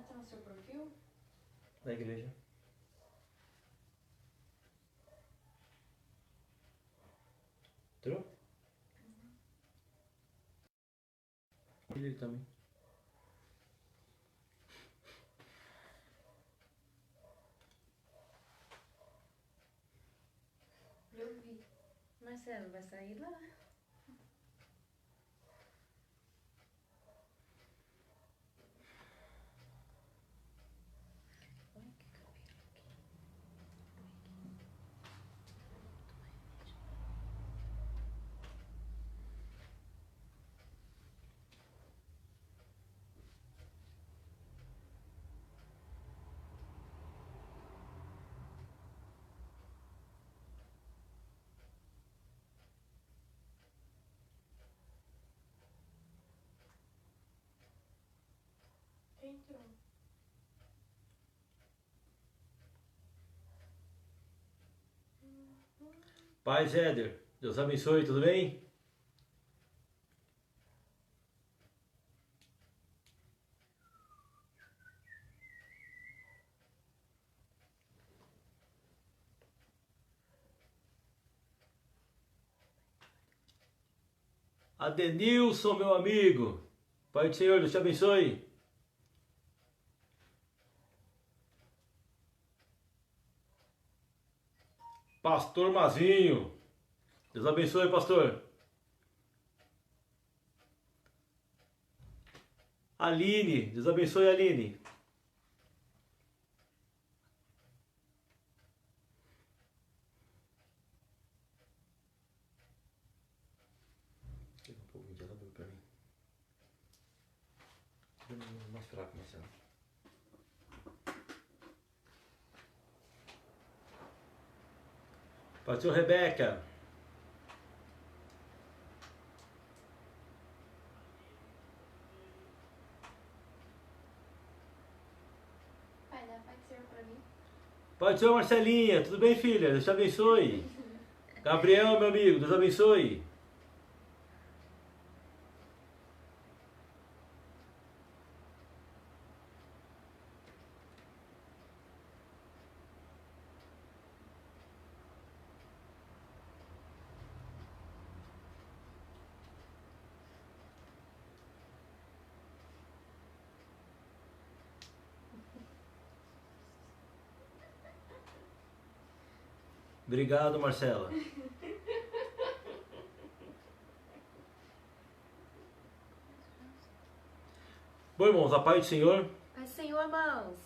tá no seu perfil? Da igreja. Entrou? Ele também. Eu vi. Marcelo, vai sair lá. Olha que cabelo aqui. Entrou. Paz, Éder. Deus abençoe, tudo bem? Adenilson, meu amigo. Pai do Senhor, Deus te abençoe. Pastor Mazinho. Deus abençoe, pastor. Aline. Deus abençoe, Aline. Chega um pouquinho de abre pra mim. Mais fraco, Marcelo. Pastor Rebeca. Pai, dá Pai do Senhor pra mim. Pai do Senhor, Marcelinha. Tudo bem, filha? Deus te abençoe. Gabriel, meu amigo. Deus abençoe. Obrigado, Marcela. Bom, irmãos, a paz do Senhor. Pai do Senhor, irmãos.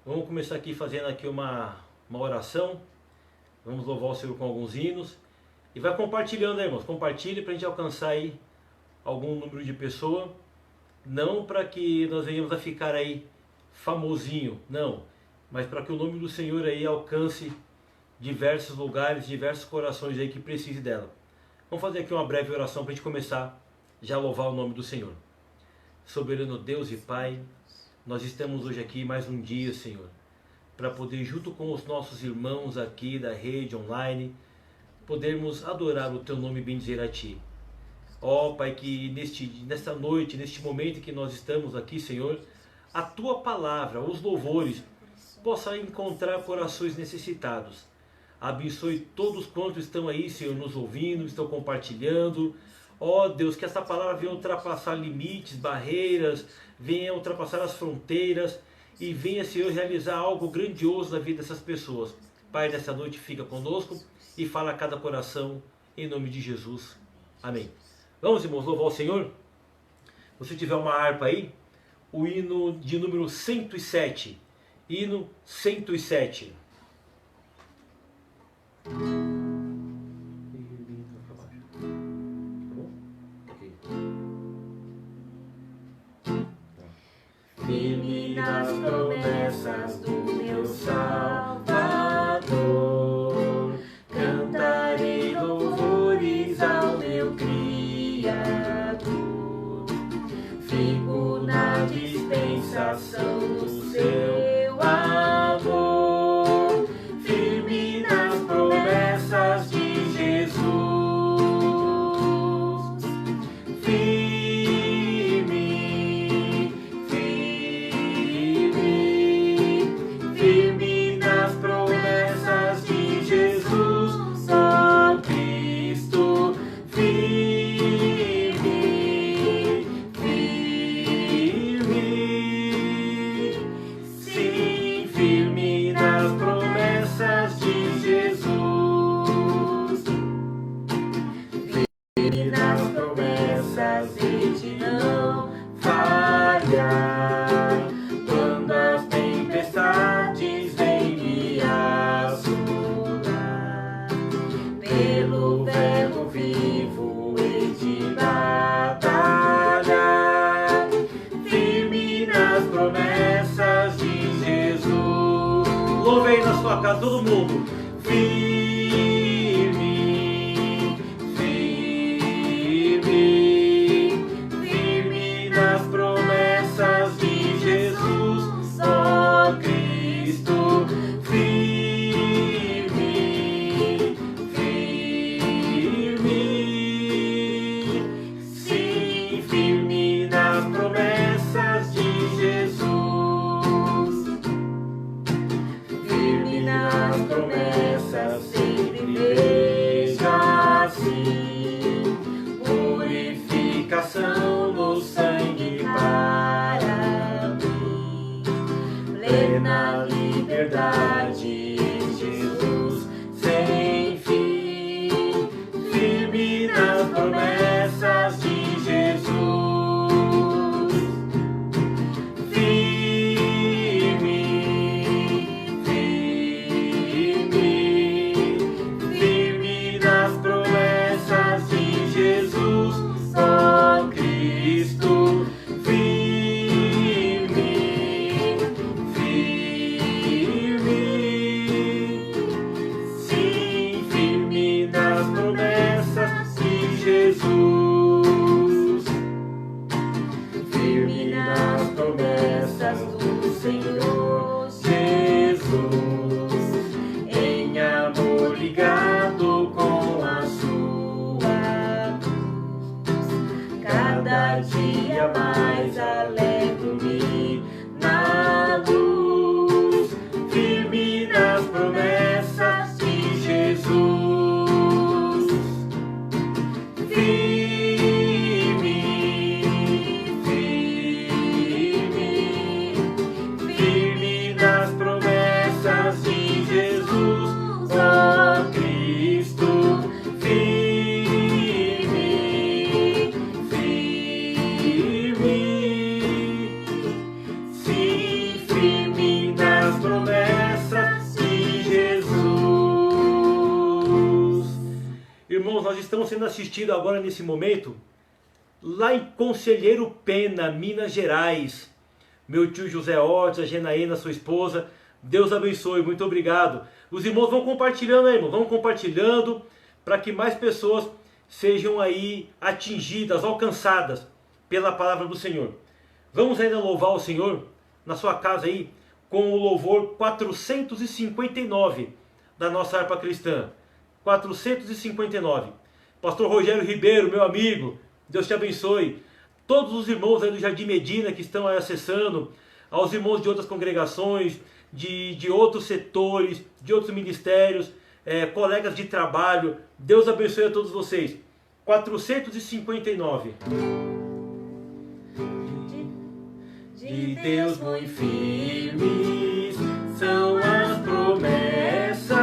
Vamos começar aqui fazendo aqui uma oração. Vamos louvar o Senhor com alguns hinos. E vai compartilhando aí, irmãos. Compartilhe para a gente alcançar aí algum número de pessoas. Não para que nós venhamos a ficar aí famosinho, não. Mas para que o nome do Senhor aí alcance diversos lugares, diversos corações aí que precisem dela. Vamos fazer aqui uma breve oração para a gente começar já a louvar o nome do Senhor. Soberano Deus e Pai, nós estamos hoje aqui mais um dia, Senhor, para poder, junto com os nossos irmãos aqui da rede online, podermos adorar o Teu nome e bendizer a Ti. Ó Pai, que nesta noite, neste momento que nós estamos aqui, Senhor, a Tua palavra, os louvores, possa encontrar corações necessitados. Abençoe todos quantos estão aí, Senhor, nos ouvindo, estão compartilhando. Ó Deus, que essa palavra venha ultrapassar limites, barreiras, venha ultrapassar as fronteiras e venha, Senhor, realizar algo grandioso na vida dessas pessoas. Pai, nessa noite fica conosco e fala a cada coração, em nome de Jesus. Amém. Vamos, irmãos, louvar o Senhor? Se você tiver uma harpa aí, o hino de número 107. Hino 107. Firme nas promessas do meu Salvador, cantarei louvores ao meu Criador. Fico na dispensação do seu amor, firme nas promessas de Jesus. Firme, firme. todo mundo. Firme, firme, firme nas promessas de Jesus, ó Cristo. Firme, firme, sim, firme nas promessas de Jesus. Firme nas promessas, sempre veja assim, purificação no sangue para mim, plena liberdade em Jesus, sem fim, firme nas promessas de Jesus. Senhor Jesus, em amor ligado com a sua cruz, cada dia mais alegro-me na luz, firme nas promessas de Jesus. Firme, firme nas promessas de Jesus, ó Cristo. Firme, firme, sim, firme nas promessas de Jesus. Irmãos, nós estamos sendo assistidos agora nesse momento lá em Conselheiro Pena, Minas Gerais. Meu tio José Ortiz, a Genaína, sua esposa, Deus abençoe, muito obrigado. Os irmãos vão compartilhando aí, irmãos, vão compartilhando para que mais pessoas sejam aí atingidas, alcançadas pela palavra do Senhor. Vamos ainda louvar o Senhor na sua casa aí com o louvor 459 da nossa harpa cristã. 459. Pastor Rogério Ribeiro, meu amigo, Deus te abençoe. Todos os irmãos aí do Jardim Medina que estão aí acessando, aos irmãos de outras congregações, de outros setores, de outros ministérios, colegas de trabalho, Deus abençoe a todos vocês. 459. De Deus muito firmes são as promessas,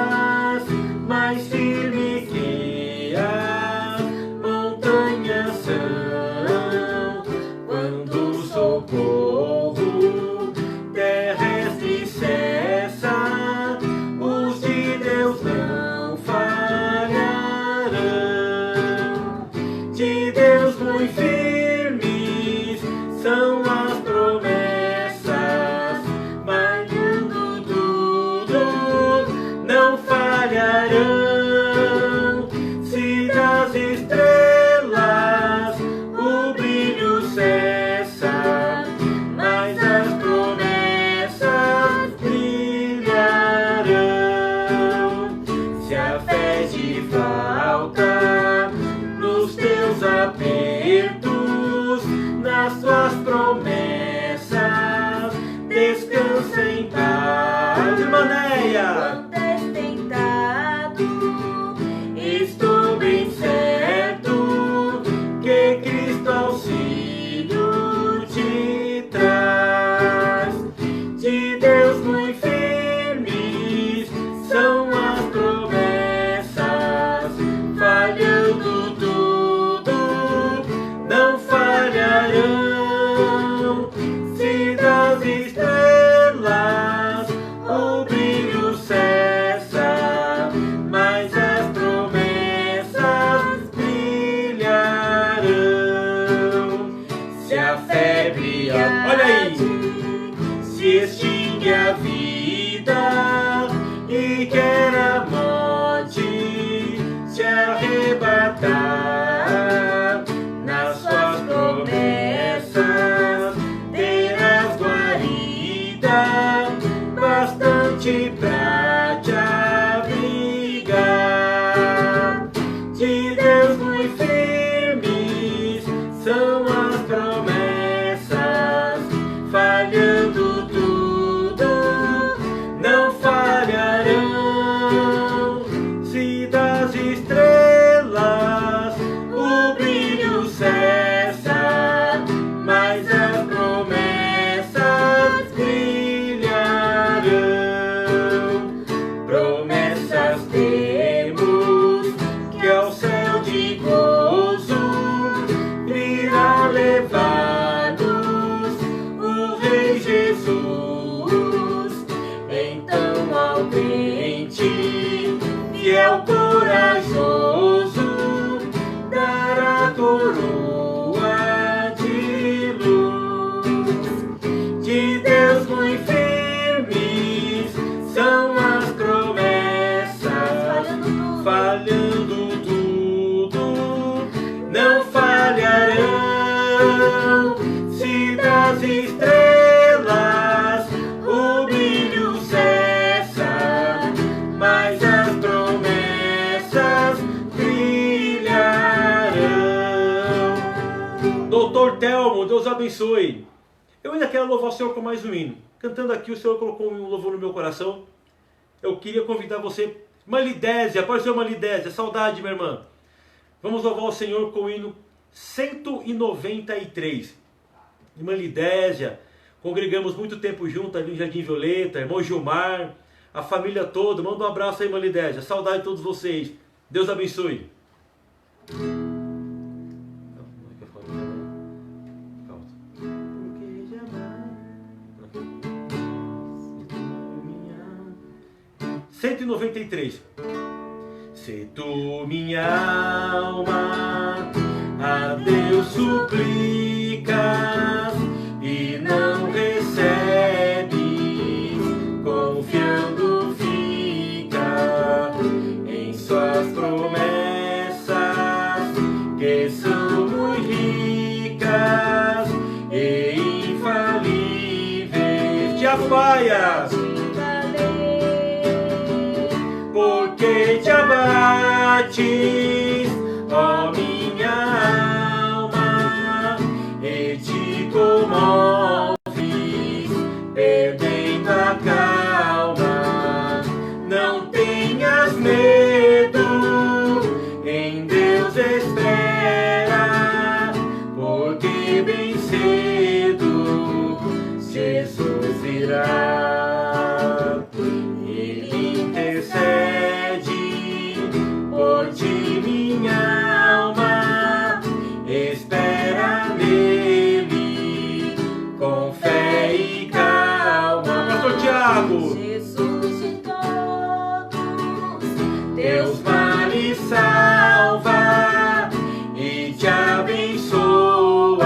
mais firme que as montanhas são, quando o socorro terrestre cessa, os de Deus não falharão. De Deus muito firmes são as promessas, valendo tudo, não falharão. Se das estrelas o brilho cessa, mas as promessas brilharão. Se a fé te falta nos teus apertos, nas tuas promessas, descansa em paz. Irmãneia! Quando és tentado, estou bem certo que Cristo auxílio te traz. De Deus muito firmes são as promessas, falhando tudo, não falharão. corajoso dará coroa de luz. De Deus muito firmes são as promessas, falhando tudo, não falharão. Se das estrelas o brilho cessa, mas as promessas brilharão. Doutor Telmo, Deus abençoe. Eu ainda quero louvar o Senhor com mais um hino. Cantando aqui, o Senhor colocou um louvor no meu coração. Eu queria convidar você, irmã Lidésia, apareceu irmã Lidésia, saudade, minha irmã. Vamos louvar o Senhor com o hino 193. Irmã Lidésia, congregamos muito tempo junto ali no Jardim Violeta, irmão Gilmar, a família toda. Manda um abraço aí, irmã Lidésia, saudade de todos vocês. Deus abençoe. Cento e 193. Se tu, minha alma, a Deus suplicas e não recebes, confiando fica em suas promessas, que são muito ricas e infalíveis. Tiago Maia! Porque te abates, ó minha alma, e te comoves, perdendo a calma. Não tenhas medo, em Deus espera, porque bem cedo Jesus virá. Por ti, minha alma, espera nele, com fé e calma. Pastor Tiago! Jesus de todos Deus vale salva e te abençoa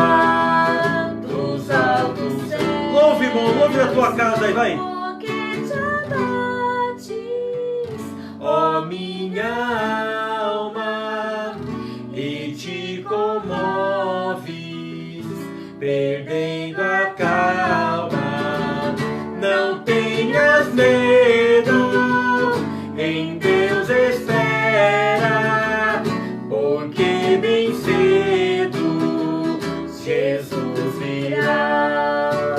dos altos céus. Louve, irmão, louve a tua casa aí, vai! Ó minha alma, e te comoves, perdendo a calma. Não tenhas medo, em Deus espera, porque bem cedo Jesus virá.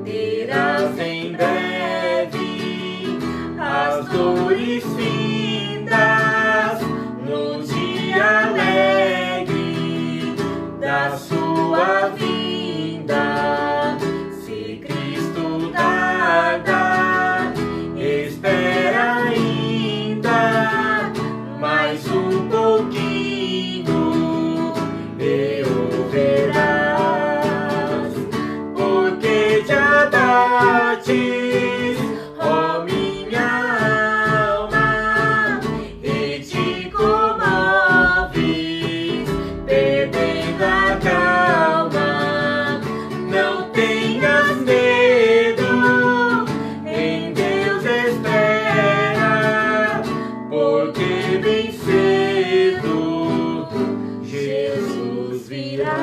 Terás em breve as dores findas no dia alegre da sua vinda. Se Cristo tarda, espera ainda mais um pouquinho e o verás, porque te abates, ó minha alma, e te comoves, perdendo a calma. Não tenhas medo, em Deus espera, porque bem cedo Jesus virá.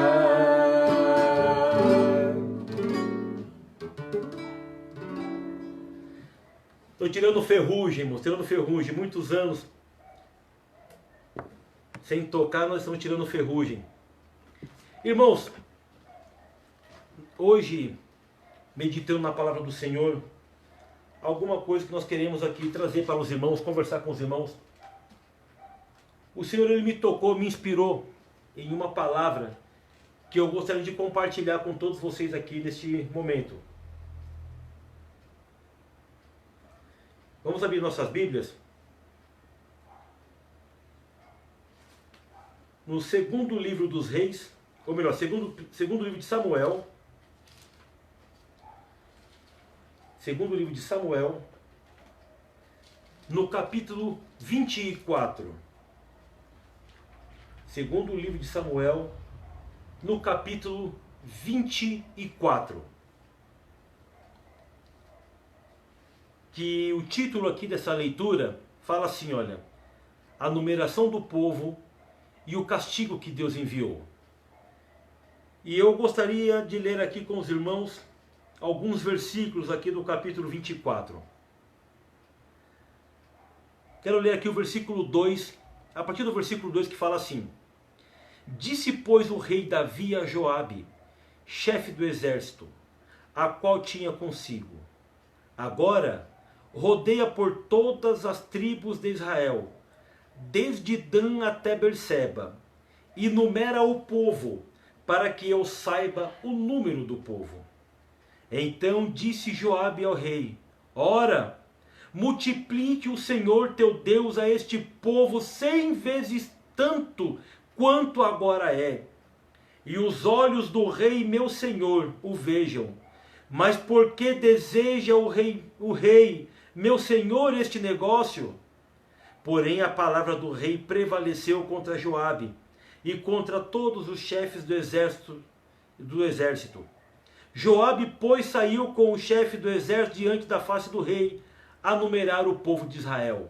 Estou tirando ferrugem, irmãos, tirando ferrugem. Muitos anos sem tocar, nós estamos tirando ferrugem. Irmãos, hoje, meditando na palavra do Senhor, alguma coisa que nós queremos aqui trazer para os irmãos, conversar com os irmãos. O Senhor, Ele me tocou, me inspirou em uma palavra que eu gostaria de compartilhar com todos vocês aqui neste momento. Vamos abrir nossas Bíblias no segundo livro dos Reis, ou melhor, segundo livro de Samuel. Segundo livro de Samuel, no capítulo 24. Segundo o livro de Samuel, no capítulo 24. Que o título aqui dessa leitura fala assim, olha, a numeração do povo e o castigo que Deus enviou. E eu gostaria de ler aqui com os irmãos alguns versículos aqui do capítulo 24. Quero ler aqui o versículo 2, a partir do versículo 2 que fala assim: Disse, pois, o rei Davi a Joabe, chefe do exército, a qual tinha consigo: Agora rodeia por todas as tribos de Israel, desde Dan até Berseba, e numera o povo, para que eu saiba o número do povo. Então disse Joabe ao rei: Ora, multiplique o Senhor teu Deus a este povo 100 vezes tanto quanto agora é, e os olhos do rei meu senhor o vejam. Mas por que deseja o rei meu senhor este negócio? Porém a palavra do rei prevaleceu contra Joabe e contra todos os chefes do exército. Joabe, pois, saiu com o chefe do exército diante da face do rei, a numerar o povo de Israel.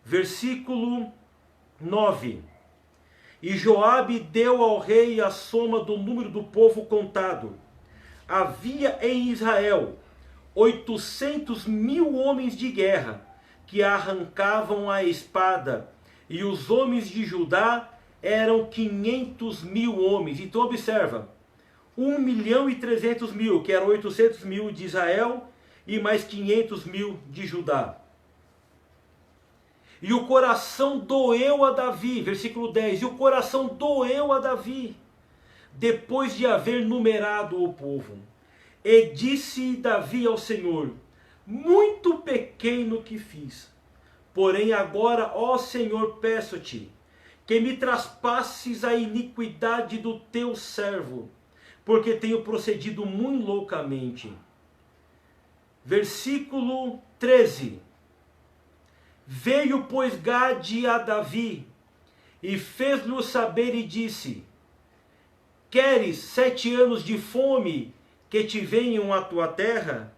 Versículo 9. E Joabe deu ao rei a soma do número do povo contado. Havia em Israel 800.000 homens de guerra, que arrancavam a espada, e os homens de Judá eram 500.000 homens. Então observa, 1.300.000, que eram 800.000 de Israel, e mais 500.000 de Judá. E o coração doeu a Davi, versículo 10, e o coração doeu a Davi, depois de haver numerado o povo. E disse Davi ao Senhor: muito pequeno que fiz, porém agora, ó Senhor, peço-te, que me traspasses a iniquidade do teu servo, porque tenho procedido muito loucamente. Versículo 13. Veio, pois, Gade a Davi, e fez-lhe saber e disse: Queres 7 anos de fome que te venham à tua terra?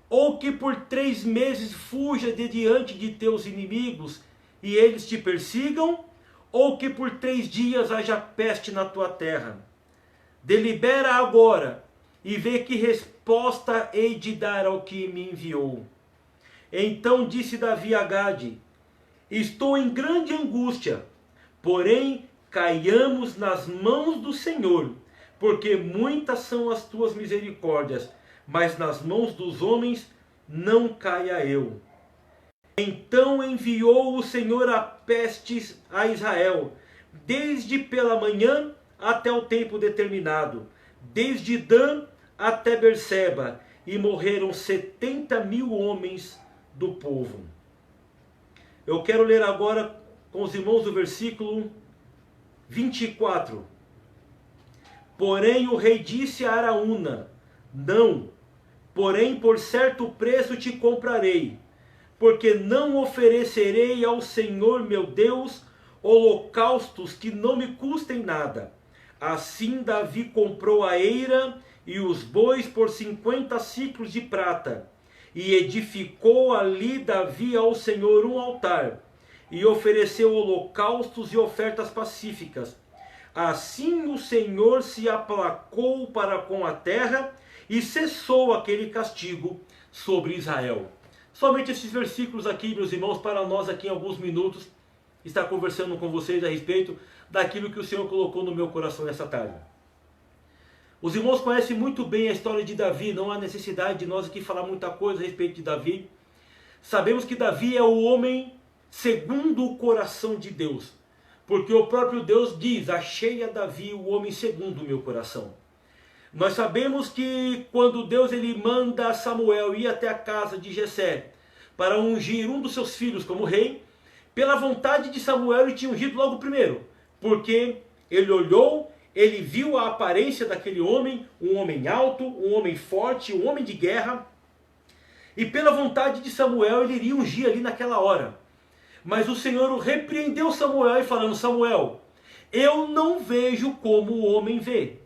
Ou que por 3 meses fuja de diante de teus inimigos, e eles te persigam? Ou que por 3 dias haja peste na tua terra? Delibera agora, e vê que resposta hei de dar ao que me enviou. Então disse Davi a Gade: estou em grande angústia, porém caiamos nas mãos do Senhor, porque muitas são as tuas misericórdias, mas nas mãos dos homens não caia eu. Então enviou o Senhor a pestes a Israel, desde pela manhã até o tempo determinado, desde Dan até Berseba, e morreram 70.000 homens do povo. Eu quero ler agora com os irmãos o versículo 24. Porém o rei disse a Araúna: não, porém por certo preço te comprarei, porque não oferecerei ao Senhor meu Deus holocaustos que não me custem nada. Assim Davi comprou a eira e os bois por 50 siclos de prata, e edificou ali Davi ao Senhor um altar, e ofereceu holocaustos e ofertas pacíficas. Assim o Senhor se aplacou para com a terra, e cessou aquele castigo sobre Israel. Somente esses versículos aqui, meus irmãos, para nós aqui em alguns minutos, estar conversando com vocês a respeito daquilo que o Senhor colocou no meu coração nessa tarde. Os irmãos conhecem muito bem a história de Davi, não há necessidade de nós aqui falar muita coisa a respeito de Davi. Sabemos que Davi é o homem segundo o coração de Deus, porque o próprio Deus diz: achei a Davi o homem segundo o meu coração. Nós sabemos que quando Deus ele manda Samuel ir até a casa de Jessé para ungir um dos seus filhos como rei, pela vontade de Samuel ele tinha ungido logo primeiro, porque ele olhou, ele viu a aparência daquele homem, um homem alto, um homem forte, um homem de guerra, E pela vontade de Samuel, ele iria ungir ali naquela hora. Mas o Senhor repreendeu Samuel e falando: Samuel, eu não vejo como o homem vê.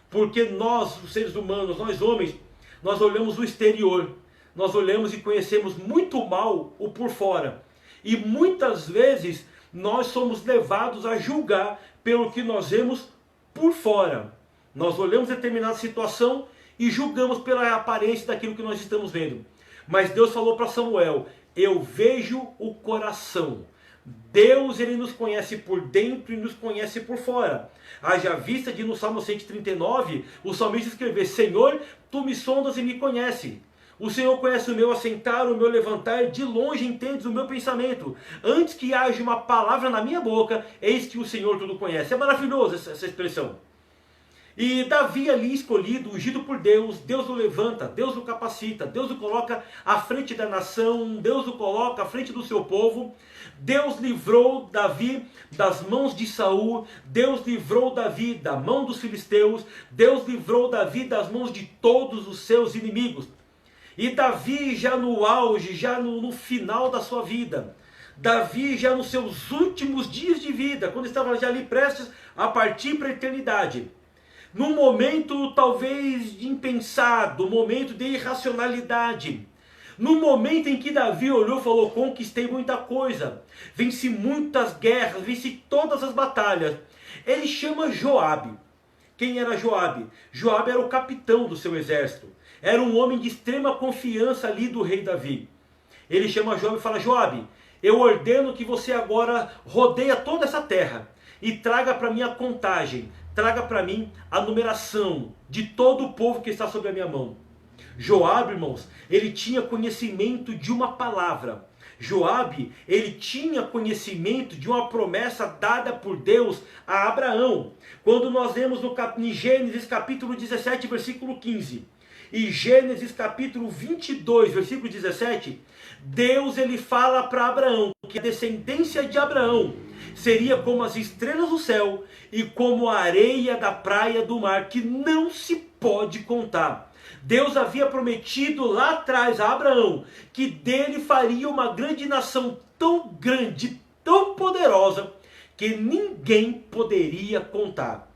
Porque nós, os seres humanos, nós homens, nós olhamos o exterior. Nós olhamos e conhecemos muito mal o por fora. E muitas vezes nós somos levados a julgar pelo que nós vemos por fora. Nós olhamos determinada situação e julgamos pela aparência daquilo que nós estamos vendo. Mas Deus falou para Samuel: eu vejo o coração. Deus, ele nos conhece por dentro e nos conhece por fora. Haja vista de no Salmo 139, o salmista escrever: Senhor, tu me sondas e me conheces. O Senhor conhece o meu assentar, o meu levantar, de longe entendes o meu pensamento. Antes que haja uma palavra na minha boca, eis que o Senhor tudo conhece. É maravilhoso essa expressão. E Davi ali escolhido, ungido por Deus, Deus o levanta, Deus o capacita, Deus o coloca à frente da nação, Deus o coloca à frente do seu povo. Deus livrou Davi das mãos de Saul, Deus livrou Davi da mão dos filisteus, Deus livrou Davi das mãos de todos os seus inimigos. E Davi já no auge, já no final da sua vida, Davi já nos seus últimos dias de vida, quando estava já ali prestes a partir para a eternidade, num momento talvez impensado, momento de irracionalidade, no momento em que Davi olhou e falou: conquistei muita coisa, venci muitas guerras, venci todas as batalhas. Ele chama Joabe. Quem era Joabe? Joabe era o capitão do seu exército. Era um homem de extrema confiança ali do rei Davi. Ele chama Joabe e fala: Joabe, eu ordeno que você agora rodeia toda essa terra e traga para mim a contagem, traga para mim a numeração de todo o povo que está sob a minha mão. Joabe, irmãos, ele tinha conhecimento de uma palavra. Joabe, ele tinha conhecimento de uma promessa dada por Deus a Abraão. Quando nós vemos em Gênesis capítulo 17, versículo 15... e Gênesis capítulo 22, versículo 17, Deus ele fala para Abraão que a descendência de Abraão seria como as estrelas do céu e como a areia da praia do mar, que não se pode contar. Deus havia prometido lá atrás a Abraão que dele faria uma grande nação tão grande, tão poderosa, que ninguém poderia contar.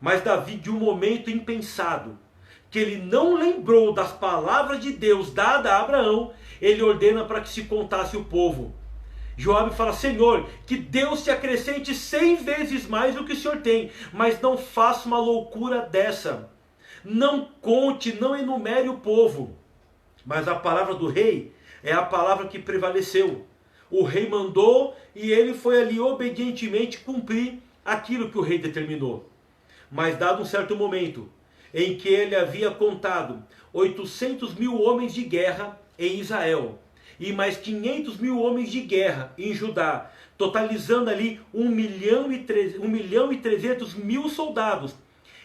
Mas Davi, de um momento impensado, que ele não lembrou das palavras de Deus dadas a Abraão, ele ordena para que se contasse o povo. Joabe fala: Senhor, que Deus te acrescente 100 vezes mais do que o Senhor tem, mas não faça uma loucura dessa. Não conte, não enumere o povo. Mas a palavra do rei é a palavra que prevaleceu. O rei mandou e ele foi ali obedientemente cumprir aquilo que o rei determinou. Mas dado um certo momento, em que ele havia contado 800 mil homens de guerra em Israel, e mais 500 mil homens de guerra em Judá, totalizando ali 1 milhão e 300 mil soldados.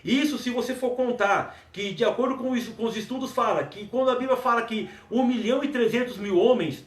Isso se você for contar, que de acordo com os estudos fala, que quando a Bíblia fala que 1 milhão e 300 mil homens,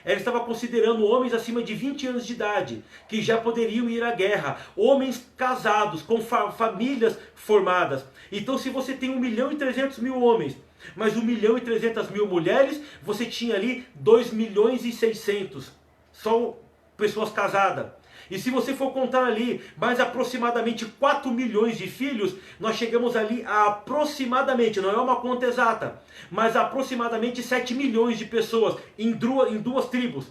ela estava considerando homens acima de 20 anos de idade, que já poderiam ir à guerra, homens casados, com famílias formadas. Então se você tem 1 milhão e 300 mil homens, mas 1 milhão e 300 mil mulheres, você tinha ali 2 milhões e 600, só pessoas casadas. E se você for contar ali mais aproximadamente 4 milhões de filhos, nós chegamos ali a aproximadamente, não é uma conta exata, mas aproximadamente 7 milhões de pessoas em duas tribos.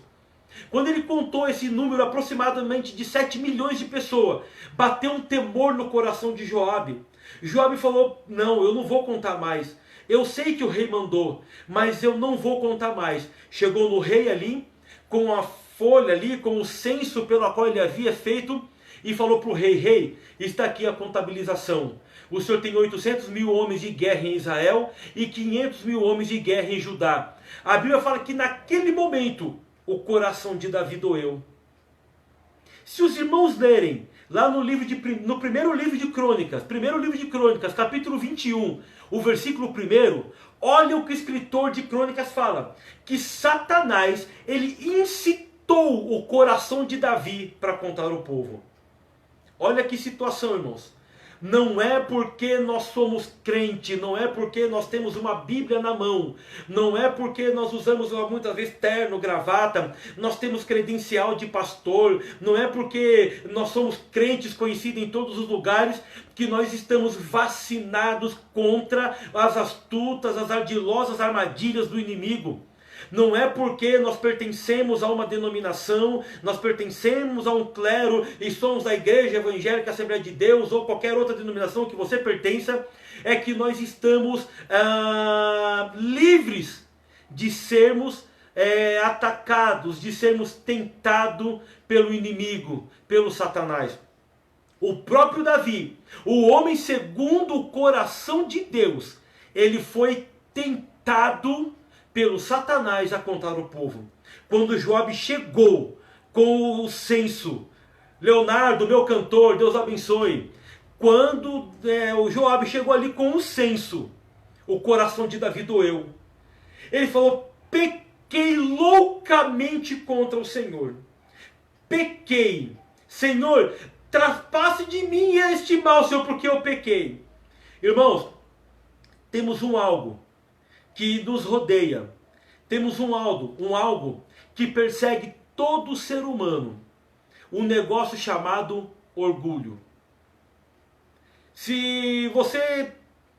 Quando ele contou esse número aproximadamente de 7 milhões de pessoas, bateu um temor no coração de Joabe. Joabe falou: não, eu não vou contar mais. Eu sei que o rei mandou, mas eu não vou contar mais. Chegou no rei ali, com a folha ali, com o censo pelo qual ele havia feito, e falou para o rei: rei, está aqui a contabilização. O senhor tem 800 mil homens de guerra em Israel e 500 mil homens de guerra em Judá. A Bíblia fala que naquele momento o coração de Davi doeu. Se os irmãos lerem lá no primeiro livro de Crônicas, capítulo 21, o versículo 1, olha o que o escritor de Crônicas fala, que Satanás, ele incitou o coração de Davi para contar o povo. Olha que situação, irmãos. Não é porque nós somos crente, não é porque nós temos uma Bíblia na mão, não é porque nós usamos muitas vezes terno, gravata, nós temos credencial de pastor, não é porque nós somos crentes conhecidos em todos os lugares que nós estamos vacinados contra as astutas, as ardilosas armadilhas do inimigo. Não é porque nós pertencemos a uma denominação, nós pertencemos a um clero e somos da Igreja Evangélica Assembleia de Deus ou qualquer outra denominação que você pertença, é que nós estamos livres de sermos atacados, de sermos tentados pelo inimigo, pelo Satanás. O próprio Davi, o homem segundo o coração de Deus, ele foi tentado pelo Satanás a contar o povo. Quando Joabe chegou com o censo, Leonardo, meu cantor, Deus abençoe. Quando o Joabe chegou ali com o censo, o coração de Davi doeu. Ele falou: pequei loucamente contra o Senhor. Pequei. Senhor, traspasse de mim este mal, Senhor, porque eu pequei. Irmãos, temos algo que nos rodeia. Temos algo que persegue todo ser humano. Um negócio chamado orgulho. Se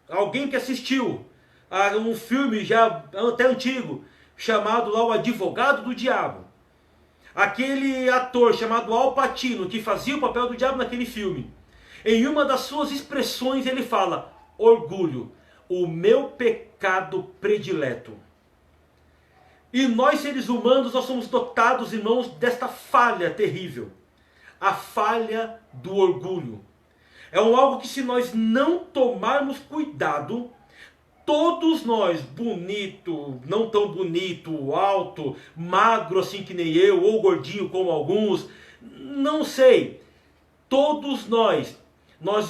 alguém que assistiu a um filme já até antigo, chamado lá O Advogado do Diabo, aquele ator chamado Al Pacino, que fazia o papel do diabo naquele filme, em uma das suas expressões ele fala: orgulho, o meu pecado predileto. E nós, seres humanos, nós somos dotados, irmãos, desta falha terrível. A falha do orgulho. É algo que, se nós não tomarmos cuidado, todos nós, bonito, não tão bonito, alto, magro assim que nem eu, ou gordinho como alguns, não sei, todos nós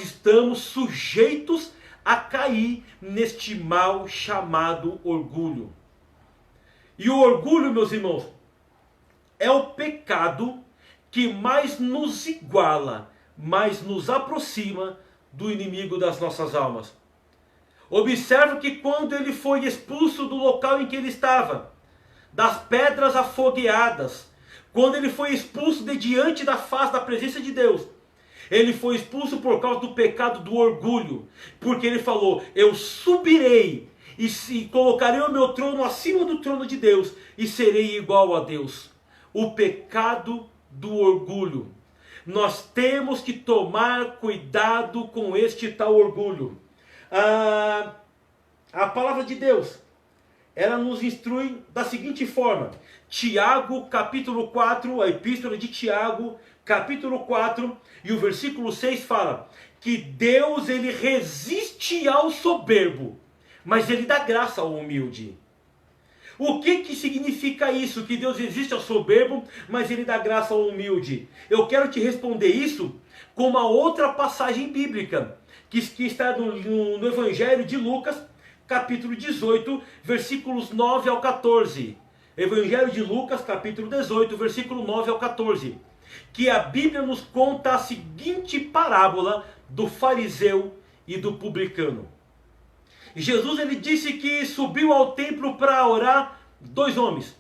estamos sujeitos a cair neste mal chamado orgulho. E o orgulho, meus irmãos, é o pecado que mais nos iguala, mais nos aproxima do inimigo das nossas almas. Observe que quando ele foi expulso do local em que ele estava, das pedras afogueadas, quando ele foi expulso de diante da face da presença de Deus, ele foi expulso por causa do pecado do orgulho, porque ele falou: eu subirei e colocarei o meu trono acima do trono de Deus e serei igual a Deus. O pecado do orgulho. Nós temos que tomar cuidado com este tal orgulho. A palavra de Deus, ela nos instrui da seguinte forma. Tiago, capítulo 4, a epístola de Tiago, capítulo 4, e o versículo 6 fala que Deus, ele resiste ao soberbo, mas ele dá graça ao humilde. O que significa isso? Que Deus resiste ao soberbo, mas ele dá graça ao humilde. Eu quero te responder isso com uma outra passagem bíblica, que está no Evangelho de Lucas, capítulo 18, versículos 9 ao 14. Evangelho de Lucas, capítulo 18, versículo 9 ao 14. Que a Bíblia nos conta a seguinte parábola do fariseu e do publicano. Jesus, ele disse que subiu ao templo para orar dois homens,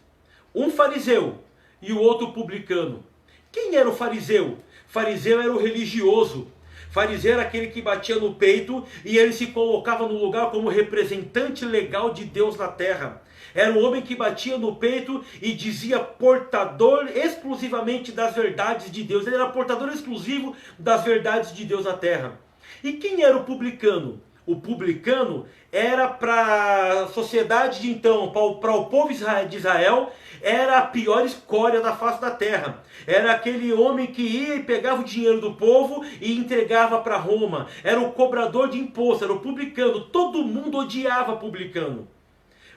um fariseu e o outro publicano. Quem era o fariseu? Fariseu era o religioso. Fariseu era aquele que batia no peito e ele se colocava no lugar como representante legal de Deus na terra. Era o homem que batia no peito e dizia portador exclusivamente das verdades de Deus. Ele era portador exclusivo das verdades de Deus na terra. E quem era o publicano? O publicano era para a sociedade de então, para o povo de Israel, era a pior escória da face da terra. Era aquele homem que ia e pegava o dinheiro do povo e entregava para Roma. Era o cobrador de imposto, era o publicano. Todo mundo odiava publicano.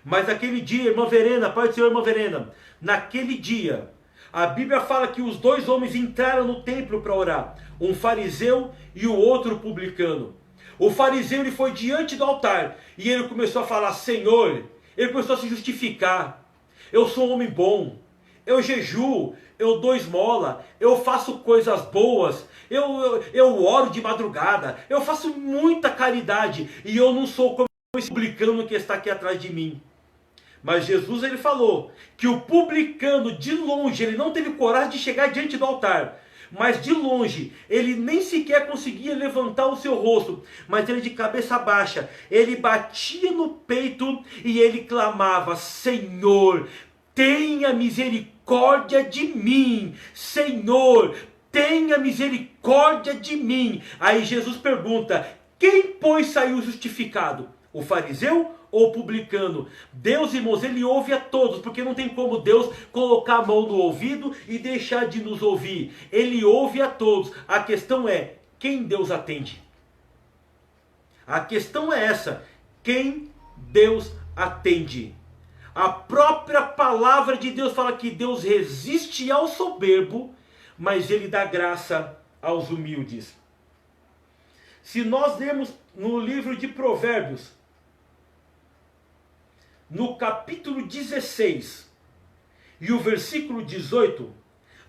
Mas naquele dia, irmã Verena, Pai do Senhor, irmã Verena, naquele dia, a Bíblia fala que os dois homens entraram no templo para orar. Um fariseu e o outro publicano. O fariseu, ele foi diante do altar e ele começou a falar: Senhor, ele começou a se justificar. Eu sou um homem bom, eu jejuo, eu dou esmola, eu faço coisas boas, eu oro de madrugada, eu faço muita caridade e eu não sou como esse publicano que está aqui atrás de mim. Mas Jesus ele falou que o publicano de longe, ele não teve coragem de chegar diante do altar. Mas de longe, ele nem sequer conseguia levantar o seu rosto, mas ele de cabeça baixa, ele batia no peito e ele clamava: Senhor, tenha misericórdia de mim, Senhor, tenha misericórdia de mim. Aí Jesus pergunta: quem pois saiu justificado? O fariseu ou o publicano? Deus, irmãos, ele ouve a todos, porque não tem como Deus colocar a mão no ouvido e deixar de nos ouvir. Ele ouve a todos. A questão é, quem Deus atende? A questão é essa, quem Deus atende? A própria palavra de Deus fala que Deus resiste ao soberbo, mas ele dá graça aos humildes. Se nós lermos no livro de Provérbios, no capítulo 16 e o versículo 18,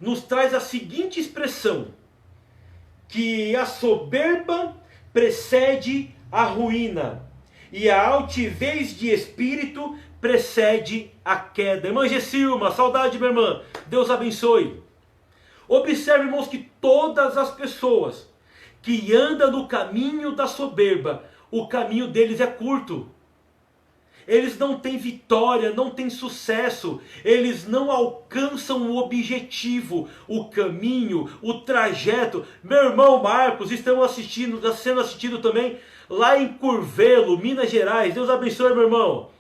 nos traz a seguinte expressão: que a soberba precede a ruína e a altivez de espírito precede a queda. Irmã Gessilma, saudade, minha irmã, Deus abençoe. Observe, irmãos, que todas as pessoas que andam no caminho da soberba, o caminho deles é curto. Eles não têm vitória, não têm sucesso, eles não alcançam o objetivo, o caminho, o trajeto. Meu irmão Marcos, estamos assistindo, está sendo assistido também lá em Curvelo, Minas Gerais. Deus abençoe, meu irmão.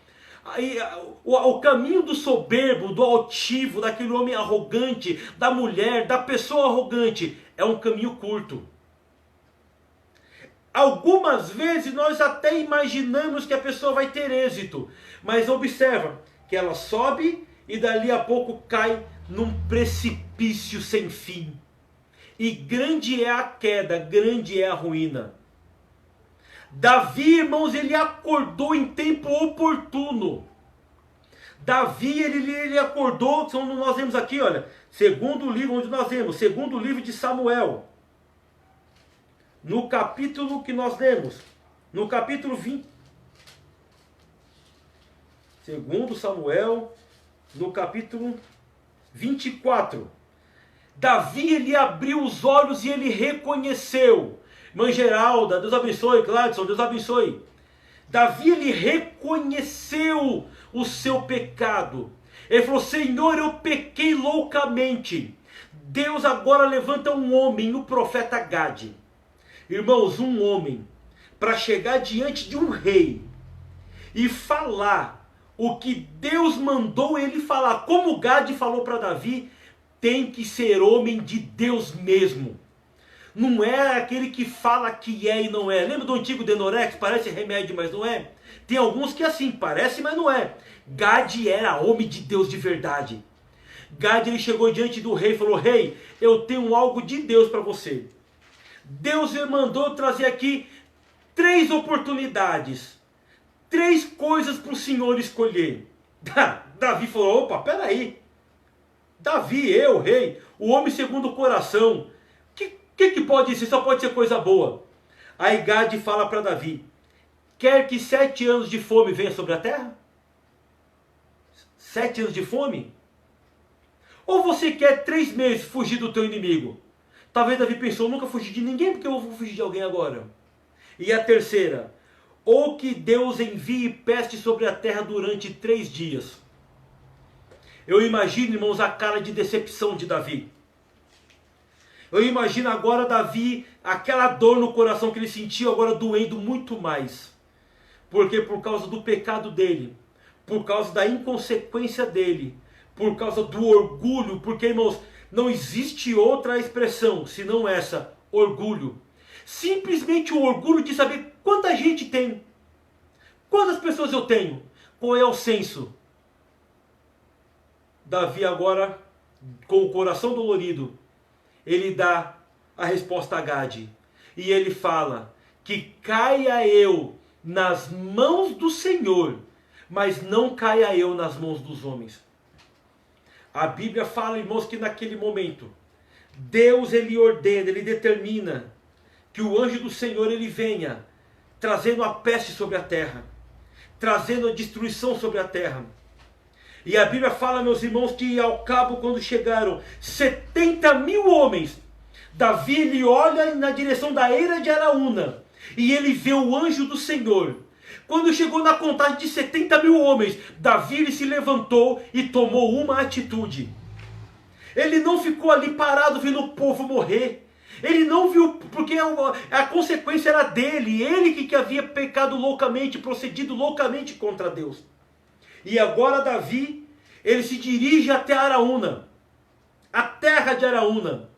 Aí, o caminho do soberbo, do altivo, daquele homem arrogante, da mulher, da pessoa arrogante, é um caminho curto. Algumas vezes nós até imaginamos que a pessoa vai ter êxito, mas observa que ela sobe e dali a pouco cai num precipício sem fim. E grande é a queda, grande é a ruína. Davi, irmãos, ele acordou em tempo oportuno. Davi, ele acordou, como nós vemos aqui, olha, segundo livro, onde nós vemos, segundo livro de Samuel. No capítulo que nós lemos, no capítulo 20, segundo Samuel, no capítulo 24, Davi, ele abriu os olhos e ele reconheceu. Irmã Geralda, Deus abençoe. Gladson, Deus abençoe. Davi, ele reconheceu o seu pecado. Ele falou: Senhor, eu pequei loucamente. Deus agora levanta um homem, o profeta Gade. Irmãos, um homem, para chegar diante de um rei e falar o que Deus mandou ele falar, como Gade falou para Davi, tem que ser homem de Deus mesmo. Não é aquele que fala que é e não é. Lembra do antigo Denorex? Parece remédio, mas não é. Tem alguns que assim, parece, mas não é. Gade era homem de Deus de verdade. Gade, ele chegou diante do rei e falou: rei, eu tenho algo de Deus para você. Deus me mandou trazer aqui 3 oportunidades, 3 coisas para o Senhor escolher. Davi falou: opa, peraí. Davi, eu, rei, o homem segundo o coração, que pode ser? Só pode ser coisa boa. Aí Gade fala para Davi: quer que 7 anos de fome venha sobre a terra? 7 anos de fome? Ou você quer 3 meses fugir do teu inimigo? Talvez Davi pensou: nunca fugi de ninguém, porque eu vou fugir de alguém agora. E a terceira: ou que Deus envie peste sobre a terra durante 3 dias. Eu imagino, irmãos, a cara de decepção de Davi. Eu imagino agora Davi, aquela dor no coração que ele sentiu agora doendo muito mais. Porque por causa do pecado dele, por causa da inconsequência dele, por causa do orgulho, porque, irmãos, não existe outra expressão senão essa: orgulho. Simplesmente o orgulho de saber quanta gente tem, quantas pessoas eu tenho, qual é o censo. Davi agora, com o coração dolorido, ele dá a resposta a Gade. E ele fala: que caia eu nas mãos do Senhor, mas não caia eu nas mãos dos homens. A Bíblia fala, irmãos, que naquele momento, Deus ele ordena, ele determina que o anjo do Senhor ele venha, trazendo a peste sobre a terra, trazendo a destruição sobre a terra. E a Bíblia fala, meus irmãos, que ao cabo, quando chegaram 70.000 homens, Davi ele olha na direção da eira de Araúna, e ele vê o anjo do Senhor. Quando chegou na contagem de 70.000 homens, Davi ele se levantou e tomou uma atitude. Ele não ficou ali parado vendo o povo morrer. Ele não viu, porque a consequência era dele. Ele que havia pecado loucamente, procedido loucamente contra Deus. E agora Davi, ele se dirige até Araúna, a terra de Araúna,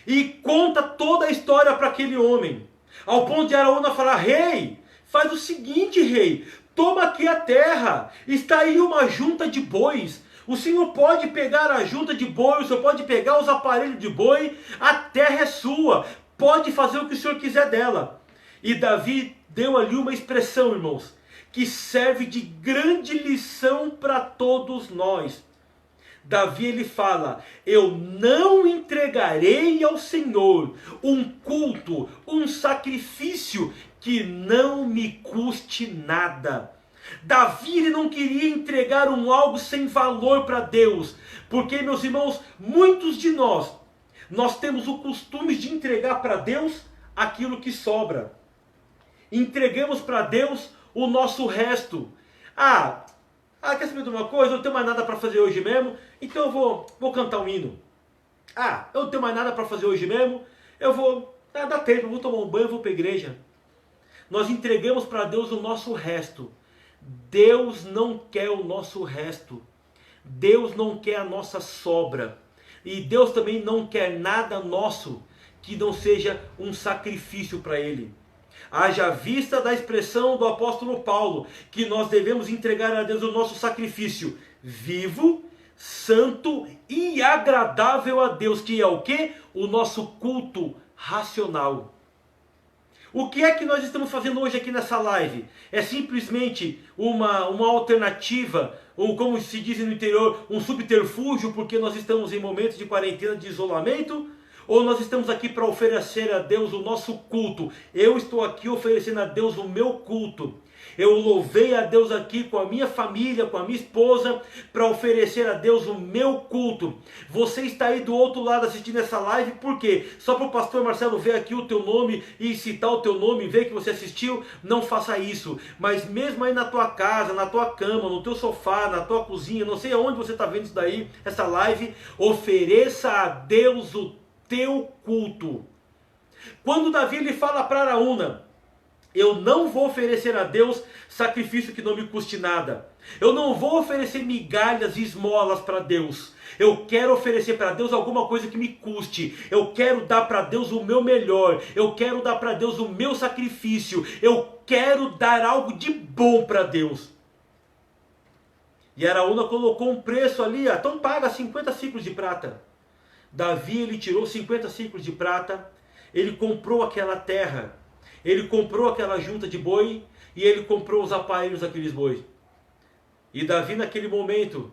e conta toda a história para aquele homem. Ao ponto de Araúna falar: rei, faz o seguinte, rei, toma aqui a terra, está aí uma junta de bois. O senhor pode pegar a junta de boi, o senhor pode pegar os aparelhos de boi, a terra é sua, pode fazer o que o senhor quiser dela. E Davi deu ali uma expressão, irmãos, que serve de grande lição para todos nós. Davi ele fala: eu não entregarei ao Senhor um culto, um sacrifício que não me custe nada. Davi ele não queria entregar algo sem valor para Deus, porque, meus irmãos, muitos de nós temos o costume de entregar para Deus aquilo que sobra. Entregamos para Deus o nosso resto. Quer saber de uma coisa? Eu não tenho mais nada para fazer hoje mesmo, então eu vou cantar um hino. Eu não tenho mais nada para fazer hoje mesmo, eu vou dar tempo, eu vou tomar um banho, eu vou para a igreja. Nós entregamos para Deus o nosso resto. Deus não quer o nosso resto. Deus não quer a nossa sobra. E Deus também não quer nada nosso que não seja um sacrifício para Ele. Haja vista da expressão do apóstolo Paulo, que nós devemos entregar a Deus o nosso sacrifício vivo, santo e agradável a Deus, que é o quê? O nosso culto racional. O que é que nós estamos fazendo hoje aqui nessa live? É simplesmente uma alternativa, ou como se diz no interior, um subterfúgio, porque nós estamos em momentos de quarentena, de isolamento? Ou nós estamos aqui para oferecer a Deus o nosso culto? Eu estou aqui oferecendo a Deus o meu culto. Eu louvei a Deus aqui com a minha família, com a minha esposa, para oferecer a Deus o meu culto. Você está aí do outro lado assistindo essa live, por quê? Só para o pastor Marcelo ver aqui o teu nome e citar o teu nome e ver que você assistiu? Não faça isso. Mas mesmo aí na tua casa, na tua cama, no teu sofá, na tua cozinha, não sei aonde você está vendo isso daí, essa live, ofereça a Deus o teu culto. Quando Davi ele fala para Araúna: eu não vou oferecer a Deus sacrifício que não me custe nada. Eu não vou oferecer migalhas e esmolas para Deus. Eu quero oferecer para Deus alguma coisa que me custe. Eu quero dar para Deus o meu melhor. Eu quero dar para Deus o meu sacrifício. Eu quero dar algo de bom para Deus. E Araúna colocou um preço ali, então paga 50 ciclos de prata. Davi ele tirou 50 ciclos de prata. Ele comprou aquela terra. Ele comprou aquela junta de boi e ele comprou os aparelhos daqueles bois. E Davi naquele momento,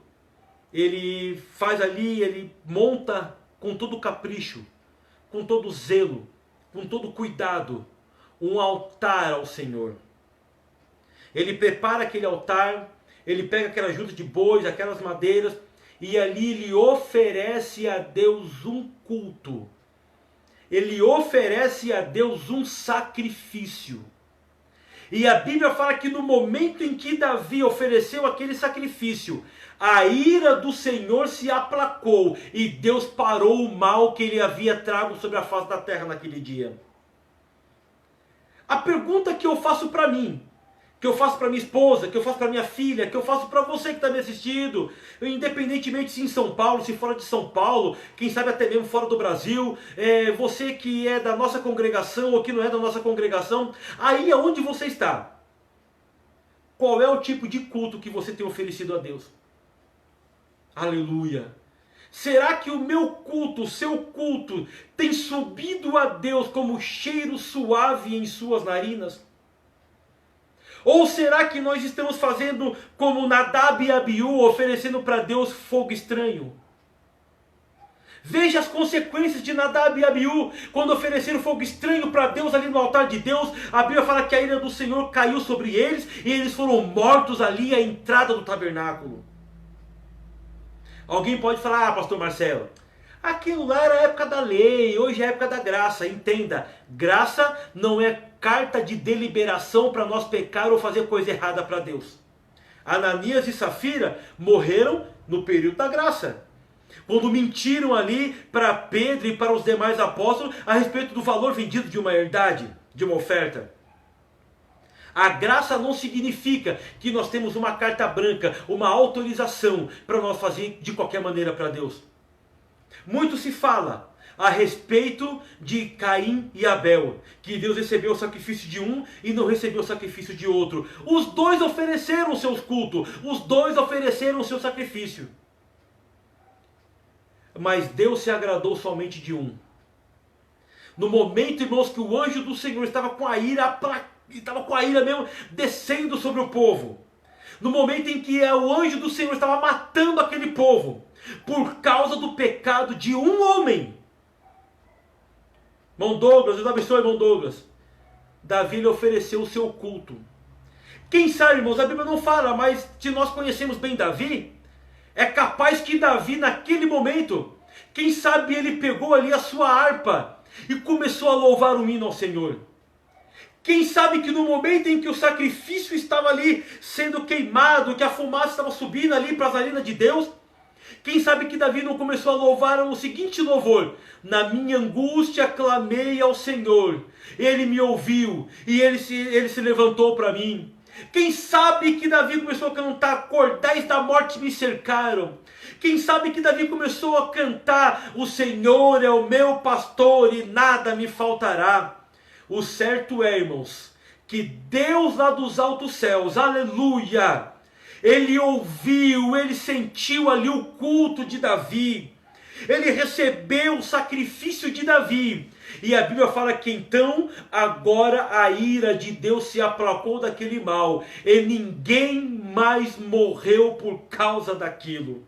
ele faz ali, ele monta com todo capricho, com todo zelo, com todo cuidado, um altar ao Senhor. Ele prepara aquele altar, ele pega aquela junta de bois, aquelas madeiras, e ali ele oferece a Deus um culto. Ele oferece a Deus um sacrifício. E a Bíblia fala que no momento em que Davi ofereceu aquele sacrifício, a ira do Senhor se aplacou e Deus parou o mal que ele havia trago sobre a face da terra naquele dia. A pergunta que eu faço para mim, que eu faço para minha esposa, que eu faço para minha filha, que eu faço para você que está me assistindo, independentemente se em São Paulo, se fora de São Paulo, quem sabe até mesmo fora do Brasil, você que é da nossa congregação ou que não é da nossa congregação, aí aonde você está? Qual é o tipo de culto que você tem oferecido a Deus? Aleluia! Será que o meu culto, o seu culto, tem subido a Deus como cheiro suave em suas narinas? Ou será que nós estamos fazendo como Nadab e Abiú, oferecendo para Deus fogo estranho? Veja as consequências de Nadab e Abiú, quando ofereceram fogo estranho para Deus ali no altar de Deus. A Bíblia fala que a ira do Senhor caiu sobre eles e eles foram mortos ali à entrada do tabernáculo. Alguém pode falar, pastor Marcelo, aquilo lá era a época da lei, hoje é a época da graça. Entenda, graça não é carta de deliberação para nós pecar ou fazer coisa errada para Deus. Ananias e Safira morreram no período da graça, quando mentiram ali para Pedro e para os demais apóstolos a respeito do valor vendido de uma herdade, de uma oferta. A graça não significa que nós temos uma carta branca, uma autorização para nós fazer de qualquer maneira para Deus. Muito se fala a respeito de Caim e Abel, que Deus recebeu o sacrifício de um e não recebeu o sacrifício de outro. Os dois ofereceram seus cultos, os dois ofereceram o seu sacrifício. Mas Deus se agradou somente de um. No momento, irmãos, que o anjo do Senhor estava com a ira mesmo descendo sobre o povo. No momento em que o anjo do Senhor estava matando aquele povo, por causa do pecado de um homem. Irmão Douglas, Deus abençoe, irmão Douglas. Davi lhe ofereceu o seu culto. Quem sabe, irmãos, a Bíblia não fala, mas se nós conhecemos bem Davi, é capaz que Davi, naquele momento, quem sabe ele pegou ali a sua harpa e começou a louvar um hino ao Senhor. Quem sabe que no momento em que o sacrifício estava ali sendo queimado, que a fumaça estava subindo ali para as narinas de Deus, quem sabe que Davi não começou a louvar o seguinte louvor: na minha angústia clamei ao Senhor, Ele me ouviu e Ele se levantou para mim. Quem sabe que Davi começou a cantar: cordéis da morte me cercaram. Quem sabe que Davi começou a cantar: o Senhor é o meu pastor e nada me faltará. O certo é, irmãos, que Deus lá dos altos céus, aleluia, Ele ouviu, Ele sentiu ali o culto de Davi, Ele recebeu o sacrifício de Davi. E a Bíblia fala que então, agora a ira de Deus se aplacou daquele mal, e ninguém mais morreu por causa daquilo.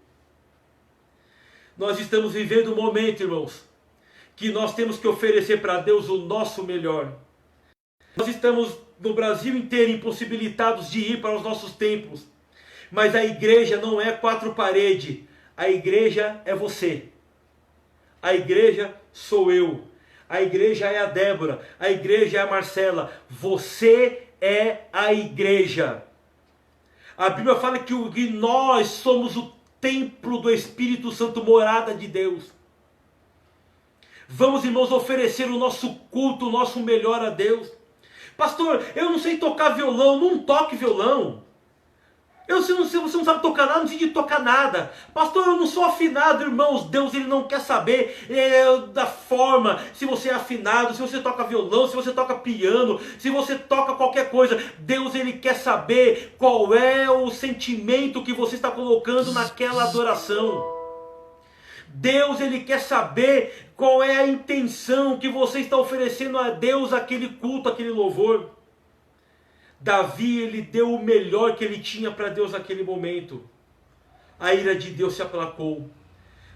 Nós estamos vivendo um momento, irmãos, que nós temos que oferecer para Deus o nosso melhor. Nós estamos no Brasil inteiro impossibilitados de ir para os nossos templos. Mas a igreja não é quatro paredes. A igreja é você. A igreja sou eu. A igreja é a Débora. A igreja é a Marcela. Você é a igreja. A Bíblia fala que nós somos o templo do Espírito Santo, morada de Deus. Vamos, irmãos, oferecer o nosso culto, o nosso melhor a Deus. Pastor, eu não sei tocar violão. Não toque violão. Se você não sabe tocar nada, não precisa de tocar nada. Pastor, eu não sou afinado, irmãos. Deus, Ele não quer saber da forma, se você é afinado, se você toca violão, se você toca piano, se você toca qualquer coisa. Deus, Ele quer saber qual é o sentimento que você está colocando naquela adoração. Deus, Ele quer saber qual é a intenção que você está oferecendo a Deus, aquele culto, aquele louvor. Davi, ele deu o melhor que ele tinha para Deus naquele momento. A ira de Deus se aplacou.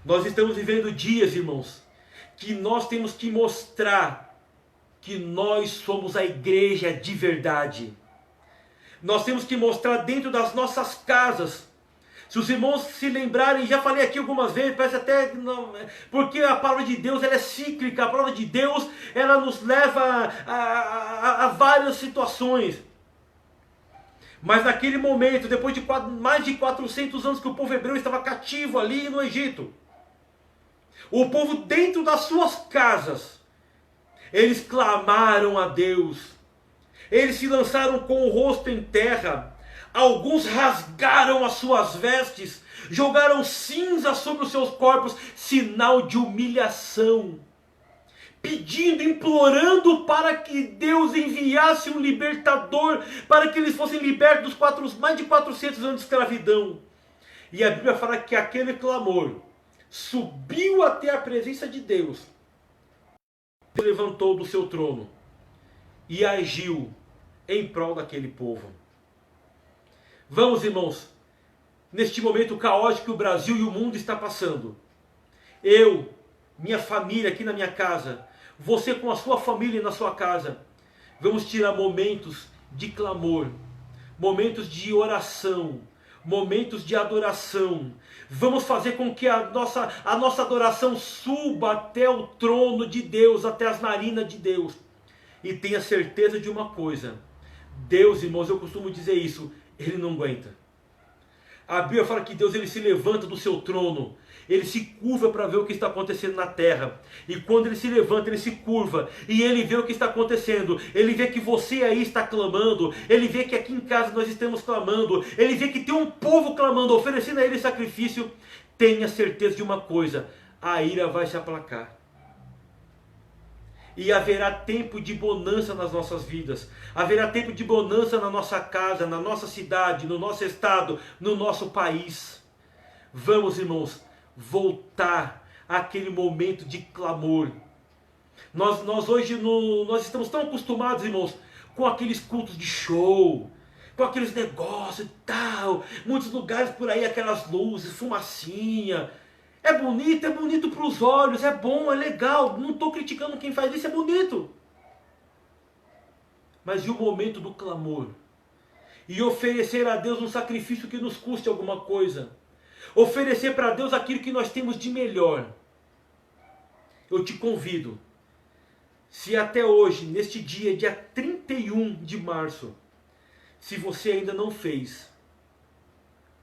Nós estamos vivendo dias, irmãos, que nós temos que mostrar que nós somos a igreja de verdade. Nós temos que mostrar dentro das nossas casas. Se os irmãos se lembrarem, já falei aqui algumas vezes, parece até não, porque a palavra de Deus ela é cíclica, a palavra de Deus ela nos leva a várias situações. Mas naquele momento, depois de mais de 400 anos que o povo hebreu estava cativo ali no Egito, o povo dentro das suas casas, eles clamaram a Deus, eles se lançaram com o rosto em terra. Alguns rasgaram as suas vestes, jogaram cinza sobre os seus corpos, sinal de humilhação, pedindo, implorando para que Deus enviasse um libertador, para que eles fossem libertos dos mais de 400 anos de escravidão. E a Bíblia fala que aquele clamor subiu até a presença de Deus, se levantou do seu trono e agiu em prol daquele povo. Vamos, irmãos, neste momento caótico que o Brasil e o mundo está passando, eu minha família aqui na minha casa, você com a sua família na sua casa, vamos tirar momentos de clamor, momentos de oração, momentos de adoração. Vamos fazer com que a nossa adoração suba até o trono de Deus, até as narinas de Deus. E tenha certeza de uma coisa: Deus, irmãos, eu costumo dizer isso, Ele não aguenta. A Bíblia fala que Deus, Ele se levanta do seu trono, Ele se curva para ver o que está acontecendo na terra. E quando Ele se levanta, Ele se curva e Ele vê o que está acontecendo. Ele vê que você aí está clamando, Ele vê que aqui em casa nós estamos clamando, Ele vê que tem um povo clamando, oferecendo a Ele sacrifício. Tenha certeza de uma coisa: a ira vai se aplacar. E haverá tempo de bonança nas nossas vidas. Haverá tempo de bonança na nossa casa, na nossa cidade, no nosso estado, no nosso país. Vamos, irmãos, voltar àquele momento de clamor. Nós hoje nós estamos tão acostumados, irmãos, com aqueles cultos de show, com aqueles negócios e tal. Muitos lugares por aí, aquelas luzes, fumacinha. É bonito para os olhos, é bom, é legal. Não estou criticando quem faz isso, é bonito. Mas e o momento do clamor? E oferecer a Deus um sacrifício que nos custe alguma coisa. Oferecer para Deus aquilo que nós temos de melhor. Eu te convido, se até hoje, neste dia 31 de março, se você ainda não fez,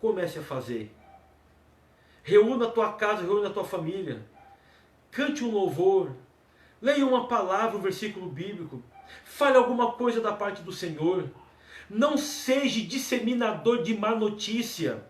comece a fazer. Reúna a tua casa, reúna a tua família. Cante um louvor. Leia uma palavra, um versículo bíblico. Fale alguma coisa da parte do Senhor. Não seja disseminador de má notícia.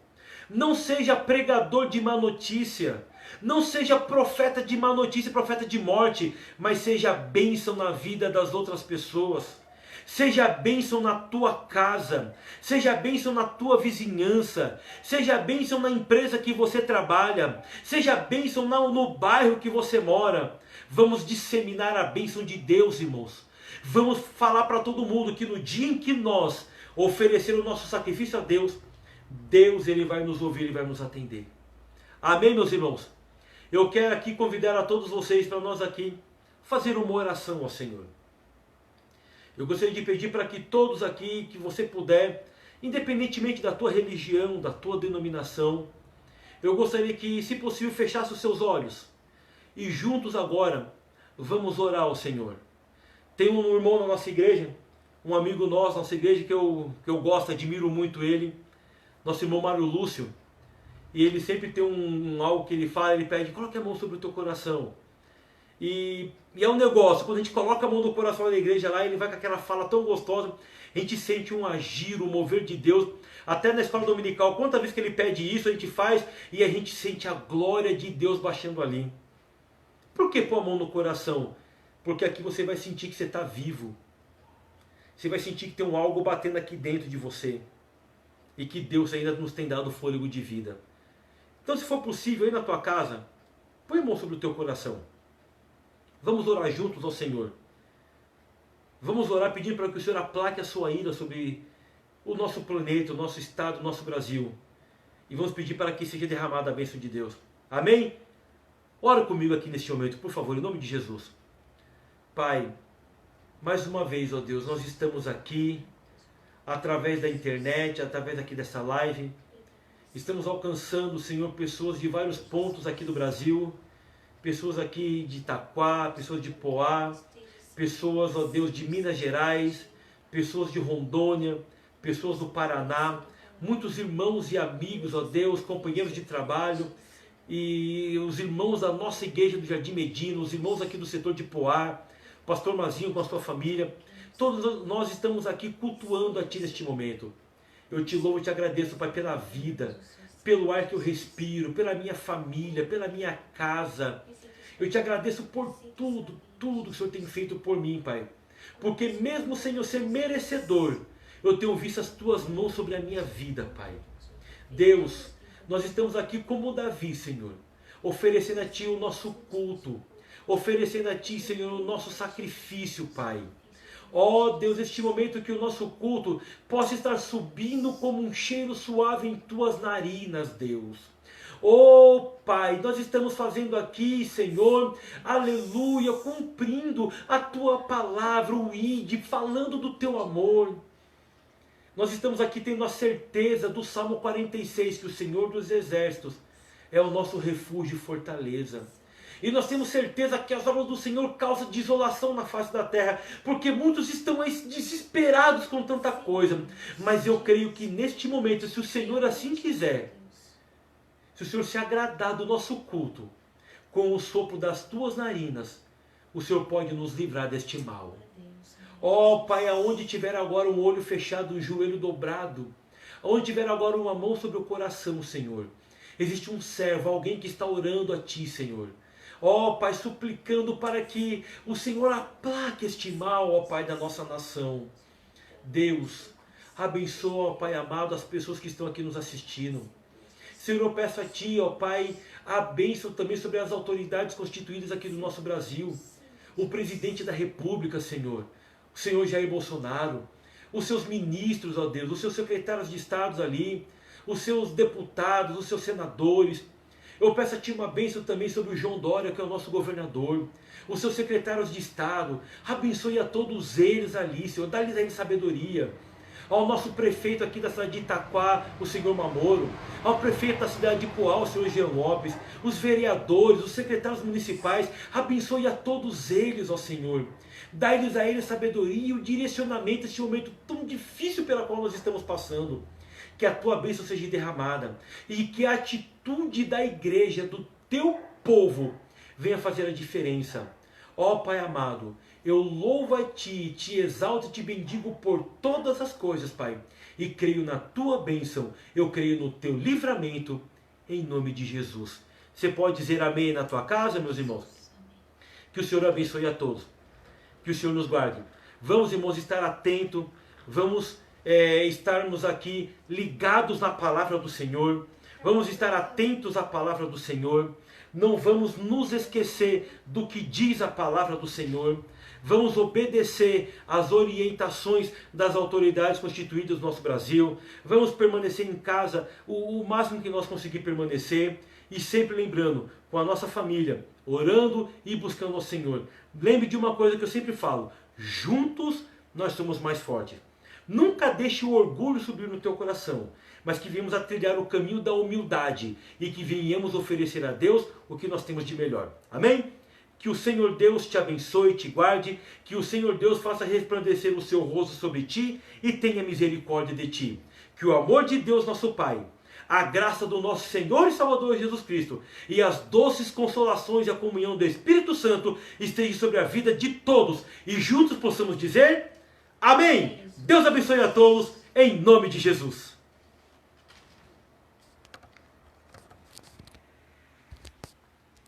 Não seja pregador de má notícia. Não seja profeta de má notícia, profeta de morte. Mas seja bênção na vida das outras pessoas. Seja bênção na tua casa, seja bênção na tua vizinhança, seja bênção na empresa que você trabalha, seja bênção no bairro que você mora. Vamos disseminar a bênção de Deus, irmãos. Vamos falar para todo mundo que no dia em que nós oferecer o nosso sacrifício a Deus, Deus, Ele vai nos ouvir e vai nos atender. Amém, meus irmãos? Eu quero aqui convidar a todos vocês para nós aqui fazer uma oração ao Senhor. Eu gostaria de pedir para que todos aqui, que você puder, independentemente da tua religião, da tua denominação, eu gostaria que, se possível, fechasse os seus olhos. E juntos agora, vamos orar ao Senhor. Tem um irmão na nossa igreja, um amigo nosso, nossa igreja, que eu gosto, admiro muito ele, nosso irmão Mário Lúcio. E ele sempre tem algo que ele fala, ele pede: coloque a mão sobre o teu coração. E é um negócio, quando a gente coloca a mão no coração da igreja lá, ele vai com aquela fala tão gostosa, a gente sente um agir, um mover de Deus. Até na escola dominical, quantas vezes que ele pede isso, a gente faz e a gente sente a glória de Deus baixando ali. Por que pôr a mão no coração? Porque aqui você vai sentir que você está vivo. Você vai sentir que tem algo batendo aqui dentro de você. E que Deus ainda nos tem dado fôlego de vida. Então, se for possível, aí na tua casa, põe a mão sobre o teu coração. Vamos orar juntos ao Senhor. Vamos orar pedindo para que o Senhor aplaque a sua ira sobre o nosso planeta, o nosso estado, o nosso Brasil. E vamos pedir para que seja derramada a bênção de Deus. Amém? Ora comigo aqui neste momento, por favor, em nome de Jesus. Pai, mais uma vez, ó Deus, nós estamos aqui, através da internet, através aqui dessa live. Estamos alcançando, Senhor, pessoas de vários pontos aqui do Brasil. Pessoas aqui de Itaquá, pessoas de Poá, pessoas, ó Deus, de Minas Gerais, pessoas de Rondônia, pessoas do Paraná, muitos irmãos e amigos, ó Deus, companheiros de trabalho, e os irmãos da nossa igreja do Jardim Medina, os irmãos aqui do setor de Poá, pastor Mazinho com a sua família, todos nós estamos aqui cultuando a Ti neste momento. Eu te louvo e te agradeço, Pai, pela vida, pelo ar que eu respiro, pela minha família, pela minha casa. Eu te agradeço por tudo que o Senhor tem feito por mim, Pai. Porque mesmo sem eu ser merecedor, eu tenho visto as Tuas mãos sobre a minha vida, Pai. Deus, nós estamos aqui como Davi, Senhor, oferecendo a Ti o nosso culto, oferecendo a Ti, Senhor, o nosso sacrifício, Pai. Ó Deus, este momento que o nosso culto possa estar subindo como um cheiro suave em Tuas narinas, Deus. Oh Pai, nós estamos fazendo aqui, Senhor, aleluia, cumprindo a Tua palavra, o ide, falando do Teu amor. Nós estamos aqui tendo a certeza do Salmo 46, que o Senhor dos Exércitos é o nosso refúgio e fortaleza. E nós temos certeza que as obras do Senhor causam desolação na face da terra, porque muitos estão aí desesperados com tanta coisa. Mas eu creio que neste momento, se o Senhor assim quiser, se o Senhor se agradar do nosso culto, com o sopro das tuas narinas, o Senhor pode nos livrar deste mal. Ó Pai, aonde tiver agora um olho fechado, um joelho dobrado, aonde tiver agora uma mão sobre o coração, Senhor, existe um servo, alguém que está orando a Ti, Senhor. Ó Pai, suplicando para que o Senhor aplaque este mal, ó Pai, da nossa nação. Deus, abençoa, ó Pai amado, as pessoas que estão aqui nos assistindo. Senhor, eu peço a Ti, ó Pai, a bênção também sobre as autoridades constituídas aqui do nosso Brasil. O presidente da República, Senhor, o Senhor Jair Bolsonaro, os seus ministros, ó Deus, os seus secretários de Estado ali, os seus deputados, os seus senadores. Eu peço a Ti uma bênção também sobre o João Dória, que é o nosso governador, os seus secretários de Estado. Abençoe a todos eles ali, Senhor, dá-lhes a eles sabedoria. Ao nosso prefeito aqui da cidade de Itaquá, o senhor Mamoro, ao prefeito da cidade de Poá, o senhor Jean Lopes, os vereadores, os secretários municipais, abençoe a todos eles, ó Senhor. Dá-lhes a eles sabedoria e o direcionamento neste momento tão difícil pela qual nós estamos passando. Que a Tua bênção seja derramada e que a atitude da igreja, do Teu povo, venha fazer a diferença. Ó Pai amado, eu louvo a Ti, Te exalto e Te bendigo por todas as coisas, Pai. E creio na Tua bênção, eu creio no Teu livramento, em nome de Jesus. Você pode dizer amém na tua casa, meus irmãos? Que o Senhor abençoe a todos. Que o Senhor nos guarde. Vamos, irmãos, estar atentos. Vamos estarmos aqui ligados na palavra do Senhor. Vamos estar atentos à palavra do Senhor. Não vamos nos esquecer do que diz a palavra do Senhor. Vamos obedecer às orientações das autoridades constituídas do nosso Brasil. Vamos permanecer em casa o máximo que nós conseguir permanecer. E sempre lembrando, com a nossa família, orando e buscando ao Senhor. Lembre de uma coisa que eu sempre falo: juntos nós somos mais fortes. Nunca deixe o orgulho subir no teu coração, mas que venhamos a trilhar o caminho da humildade e que venhamos oferecer a Deus o que nós temos de melhor. Amém? Que o Senhor Deus te abençoe e te guarde, que o Senhor Deus faça resplandecer o seu rosto sobre ti e tenha misericórdia de ti. Que o amor de Deus nosso Pai, a graça do nosso Senhor e Salvador Jesus Cristo e as doces consolações e a comunhão do Espírito Santo estejam sobre a vida de todos e juntos possamos dizer amém. Deus abençoe a todos em nome de Jesus.